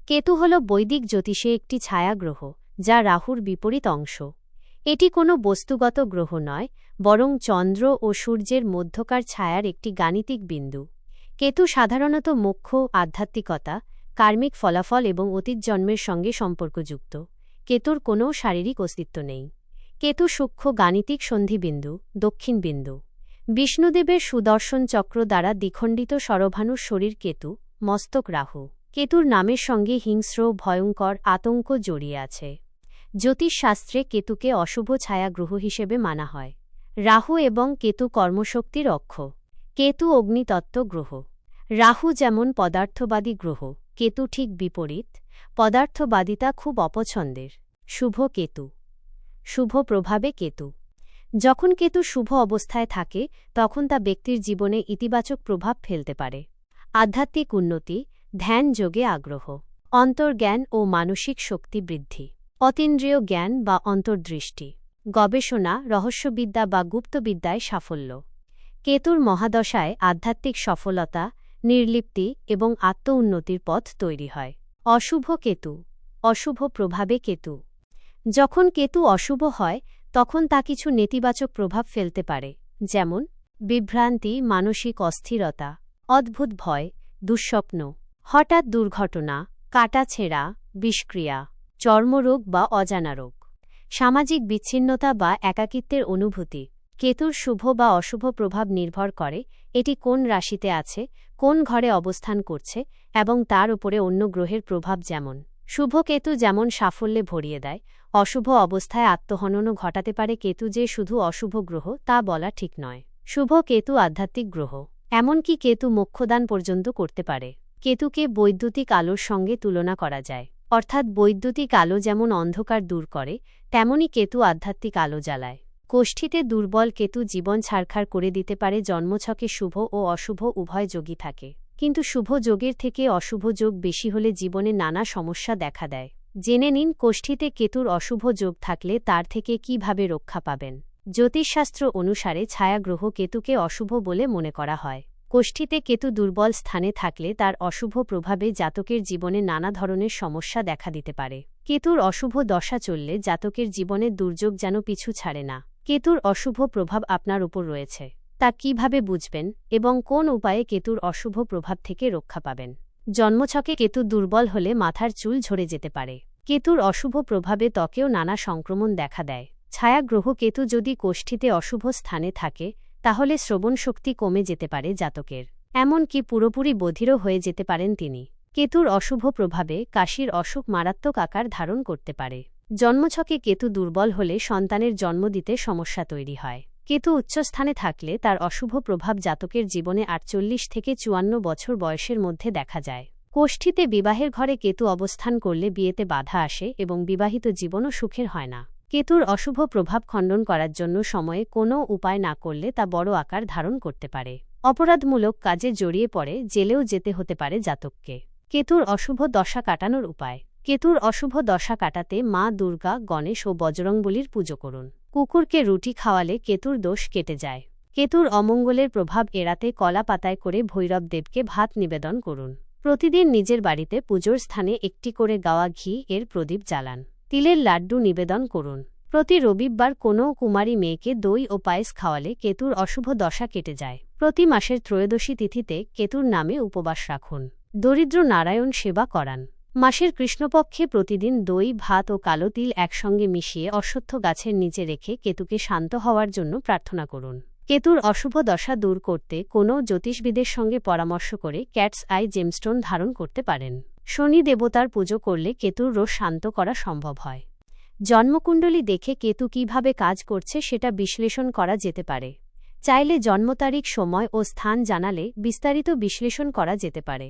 কেতু হল বৈদিক জ্যোতিষে একটি ছায়াগ্রহ, যা রাহুর বিপরীত অংশ। এটি কোনো বস্তুগত গ্রহ নয়, বরং চন্দ্র ও সূর্যের মধ্যকার ছায়ার একটি গাণিতিক বিন্দু। কেতু সাধারণত মোক্ষ, আধ্যাত্মিকতা, কার্মিক ফলাফল এবং অতীত জন্মের সঙ্গে সম্পর্কযুক্ত। কেতুর কোনো শারীরিক অস্তিত্ব নেই। কেতু সূক্ষ্ম গাণিতিক সন্ধিবিন্দু, দক্ষিণ বিন্দু। বিষ্ণুদেবের সুদর্শন চক্র দ্বারা দ্বিখণ্ডিত শরভানুর শরীর কেতু, মস্তক রাহু। কেতুর নামের সঙ্গে হিংস্র, ভয়ঙ্কর, আতঙ্ক জড়িয়ে আছে। জ্যোতিষশাস্ত্রে কেতুকে অশুভ ছায়াগ্রহ হিসেবে মানা হয়। রাহু এবং কেতু কর্মশক্তির অক্ষ। কেতু অগ্নিতত্ত্ব গ্রহ। রাহু যেমন পদার্থবাদী গ্রহ, কেতু ঠিক বিপরীত। পদার্থবাদিতা খুব অপছন্দের। শুভ কেতু। শুভ প্রভাবে কেতু। যখন কেতু শুভ অবস্থায় থাকে তখন তা ব্যক্তির জীবনে ইতিবাচক প্রভাব ফেলতে পারে। আধ্যাত্মিক উন্নতি, ধ্যান যোগে আগ্রহ, অন্তর্জ্ঞান ও মানসিক শক্তি বৃদ্ধি, অতীন্দ্রিয় জ্ঞান বা অন্তর্দৃষ্টি, গবেষণা, রহস্যবিদ্যা বা গুপ্তবিদ্যায় সাফল্য। কেতুর মহাদশায় আধ্যাত্মিক সফলতা, নির্লিপ্তি এবং আত্ম উন্নতির পথ তৈরি হয়। অশুভ কেতু। অশুভ প্রভাবে কেতু। যখন কেতু অশুভ হয় তখন তা কিছু নেতিবাচক প্রভাব ফেলতে পারে, যেমন বিভ্রান্তি, মানসিক অস্থিরতা, অদ্ভুত ভয়, দুঃস্বপ্ন, হঠাৎ দুর্ঘটনা, কাটাছেঁড়া, বিষক্রিয়া, চর্মরোগ বা অজানা রোগ, সামাজিক বিচ্ছিন্নতা বা একাকিত্বের অনুভূতি। কেতুর শুভ বা অশুভ প্রভাব নির্ভর করে এটি কোন রাশিতে আছে, কোন ঘরে অবস্থান করছে এবং তার উপরে অন্য গ্রহের প্রভাব। যেমন শুভ কেতু যেমন সাফল্যে ভরিয়ে দেয়, অশুভ অবস্থায় আত্মহননও ঘটাতে পারে। কেতু যে শুধু অশুভ গ্রহ তা বলা ঠিক নয়। শুভ কেতু আধ্যাত্মিক গ্রহ, এমনকি কেতু মোক্ষদান পর্যন্ত করতে পারে। কেতুকে বৈদ্যুতিক আলোর সঙ্গে তুলনা করা যায়, অর্থাৎ বৈদ্যুতিক আলো যেমন অন্ধকার দূর করে, তেমনি কেতু আধ্যাত্মিক আলো জ্বালায়। কোষ্ঠীতে দুর্বল কেতু জীবন ছারখার করে দিতে পারে। জন্মছকে শুভ ও অশুভ উভয় যোগই থাকে, কিন্তু শুভ যোগের থেকে অশুভ যোগ বেশি হলে জীবনে নানা সমস্যা দেখা দেয়। জেনে নিন কোষ্ঠীতে কেতুর অশুভ যোগ থাকলে তার থেকে কিভাবে রক্ষা পাবেন। জ্যোতিষশাস্ত্র অনুসারে ছায়াগ্রহ কেতুকে অশুভ বলে মনে করা হয়। কোষ্ঠীতে কেতু দুর্বল স্থানে থাকলে তার অশুভ প্রভাবে জাতকের জীবনে নানা ধরনের সমস্যা দেখা দিতে পারে। কেতুর অশুভ দশা চললে জাতকের জীবনে দুর্যোগ যেন পিছু ছাড়ে না। কেতুর অশুভ প্রভাব আপনার উপর রয়েছে, তা কিভাবে বুঝবেন এবং কোন উপায়ে কেতুর অশুভ প্রভাব থেকে রক্ষা পাবেন। জন্মছকে কেতু দুর্বল হলে মাথার চুল ঝরে যেতে পারে। কেতুর অশুভ প্রভাবে ত্বকেও নানা সংক্রমণ দেখা দেয়। ছায়াগ্রহ কেতু যদি কোষ্ঠীতে অশুভ স্থানে থাকে তাহলে শ্রবণশক্তি কমে যেতে পারে জাতকের, এমনকি পুরোপুরি বধিরও হয়ে যেতে পারেন তিনি। কেতুর অশুভ প্রভাবে কাশির অসুখ মারাত্মক আকার ধারণ করতে পারে। জন্মছকে কেতু দুর্বল হলে সন্তানের জন্ম দিতে সমস্যা তৈরি হয়। কেতু উচ্চস্থানে থাকলে তার অশুভ প্রভাব জাতকের জীবনে ৪৮ থেকে ৫৪ বছর বয়সের মধ্যে দেখা যায়। কোষ্ঠীতে বিবাহের ঘরে কেতু অবস্থান করলে বিয়েতে বাধা আসে এবং বিবাহিত জীবনও সুখের হয় না। কেতুর অশুভ প্রভাব খণ্ডন করার জন্য সময়ে কোনো উপায় না করলে তা বড় আকার ধারণ করতে পারে। অপরাধমূলক কাজে জড়িয়ে পড়ে জেলেও যেতে হতে পারে জাতককে। কেতুর অশুভ দশা কাটানোর উপায়। কেতুর অশুভ দশা কাটাতে মা দুর্গা, গণেশ ও বজরংবলীর পুজো করুন। কুকুরকে রুটি খাওয়ালে কেতুর দোষ কেটে যায়। কেতুর অমঙ্গলের প্রভাব এড়াতে কলা পাতায় করে ভৈরবদেবকে ভাত নিবেদন করুন। প্রতিদিন নিজের বাড়িতে পুজোর স্থানে একটি করে গাওয়া ঘি এর প্রদীপ জ্বালান। তিলের লাড্ডু নিবেদন করুন। প্রতি রবিবার কোনো কুমারী মেয়েকে দই ও পায়েস খাওয়ালে কেতুর অশুভ দশা কেটে যায়। প্রতি মাসের ত্রয়োদশী তিথিতে কেতুর নামে উপবাস রাখুন। দরিদ্র নারায়ণ সেবা করান। মাসের কৃষ্ণপক্ষে প্রতিদিন দই, ভাত ও কালো তিল একসঙ্গে মিশিয়ে অশ্বত্থ গাছের নিচে রেখে কেতুকে শান্ত হওয়ার জন্য প্রার্থনা করুন। কেতুর অশুভ দশা দূর করতে কোনো জ্যোতিষবিদের সঙ্গে পরামর্শ করে ক্যাটস আই জেমস্টোন ধারণ করতে পারেন। শনি দেবতার পুজো করলে কেতুর রোষ শান্ত করা সম্ভব হয়। জন্মকুণ্ডলী দেখে কেতু কিভাবে কাজ করছে সেটা বিশ্লেষণ করা যেতে পারে। চাইলে জন্মতারিখ, সময় ও স্থান জানালে বিস্তারিত বিশ্লেষণ করা যেতে পারে।